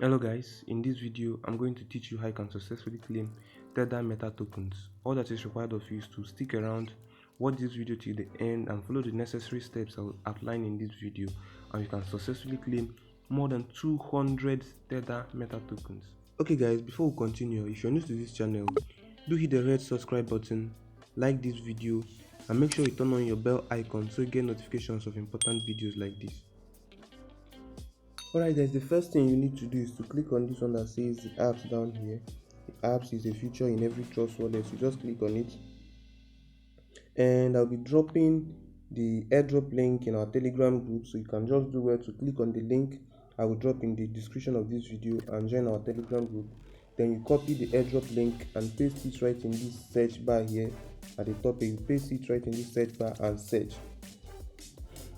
Hello guys, in this video I'm going to teach you how you can successfully claim Tether Meta tokens. All that is required of you is to stick around, watch this video till the end and follow the necessary steps I will outline in this video, and you can successfully claim more than 200 Tether Meta tokens. Okay guys, before we continue, if you're new to this channel, do hit the red subscribe button, like this video and make sure you turn on your bell icon so you get notifications of important videos like this. Alright guys, the first thing you need to do is to click on this one that says the apps down here. The apps is a feature in every Trust Wallet, so just click on it. And I'll be dropping the airdrop link in our Telegram group, so you can just do well to click on the link I will drop in the description of this video and join our Telegram group. Then you copy the airdrop link and paste it right in this search bar here at the top. You paste it right in this search bar and search.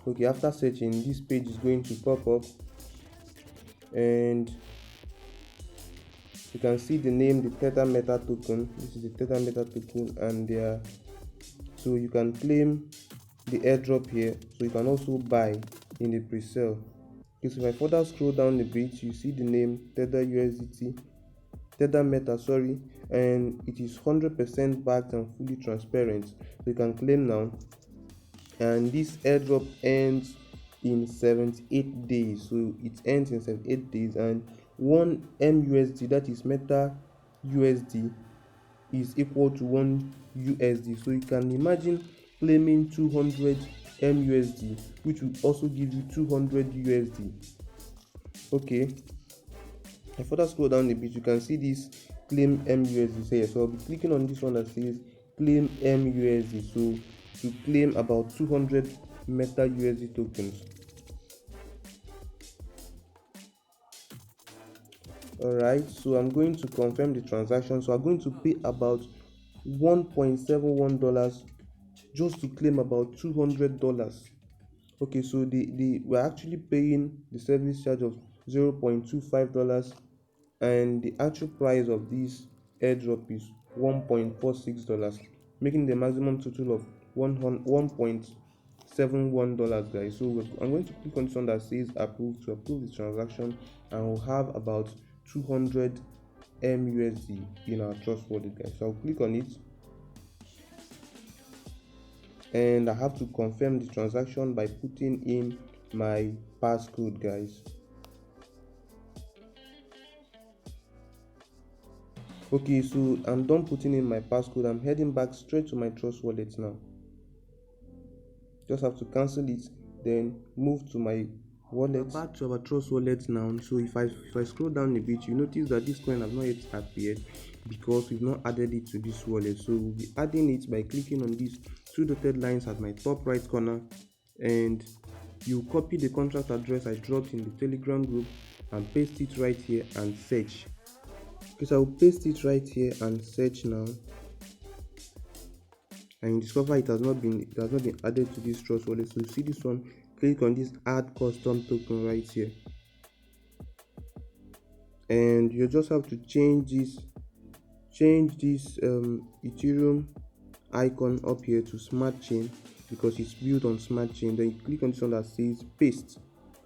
Okay, after searching, this page is going to pop up and you can see the name, the Tether Meta token. This is the Tether Meta token, and so you can claim the airdrop here. So you can also buy in the pre-sale. Okay, so if I further scroll down a bit, you see the name Tether Usdt, Tether Meta, sorry, and it is 100% backed and fully transparent. So you can claim now, and this airdrop ends in 78 days. So it ends in 78 days, and 1 MUSD, that is Meta USD, is equal to 1 USD. So you can imagine claiming 200 MUSD, which will also give you 200 USD. Okay, I further scroll down a bit, you can see this claim MUSD here. So I'll be clicking on this one that says claim MUSD, so to claim about 200 Meta USD tokens. Alright, so I'm going to confirm the transaction. So I'm going to pay about $1.71 just to claim about $200. Okay, so we're actually paying the service charge of $0.25, and the actual price of this airdrop is $1.46, making the maximum total of $1.71, guys. So I'm going to click on this one that says approve to approve the transaction, and we'll have about 200 MUSD in our Trust Wallet, guys. So I'll click on it, and I have to confirm the transaction by putting in my passcode, guys. Okay, so I'm done putting in my passcode. I'm heading back straight to my Trust Wallet now. Just have to cancel it, then move to my wallet. Back to our Trust Wallet now. So if I scroll down a bit, you notice that this coin has not yet appeared because we've not added it to this wallet. So we'll be adding it by clicking on these 2 dotted lines at my top right corner, and you copy the contract address I dropped in the Telegram group and paste it right here and search. Because I will paste it right here and search now, and you discover it has not been added to this Trust Wallet. So you see this one, click on this add custom token right here, and you just have to change this ethereum icon up here to smart chain because it's built on smart chain. Then you click on this one that says paste,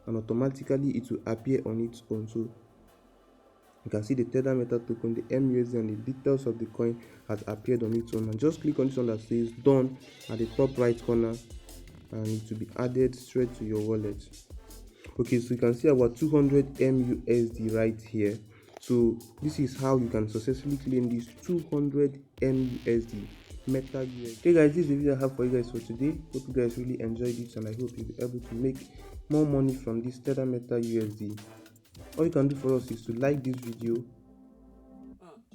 and automatically it will appear on its own. So you can see the Tether Meta token, the MUSD, and the details of the coin has appeared on its own. And just click on this one that says done at the top right corner, and it will be added straight to your wallet. Okay, so you can see about 200 MUSD right here. So this is how you can successfully claim this 200 MUSD Meta USD. Okay guys, this is the video I have for you guys for today. Hope you guys really enjoyed it, and I hope you'll be able to make more money from this Tether Meta USD. All you can do for us is to like this video,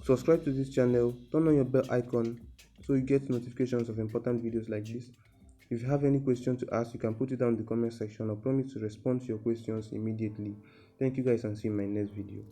subscribe to this channel, turn on your bell icon so you get notifications of important videos like this. If you have any question to ask, you can put it down in the comment section. I promise to respond to your questions immediately. Thank you guys, and see you in my next video.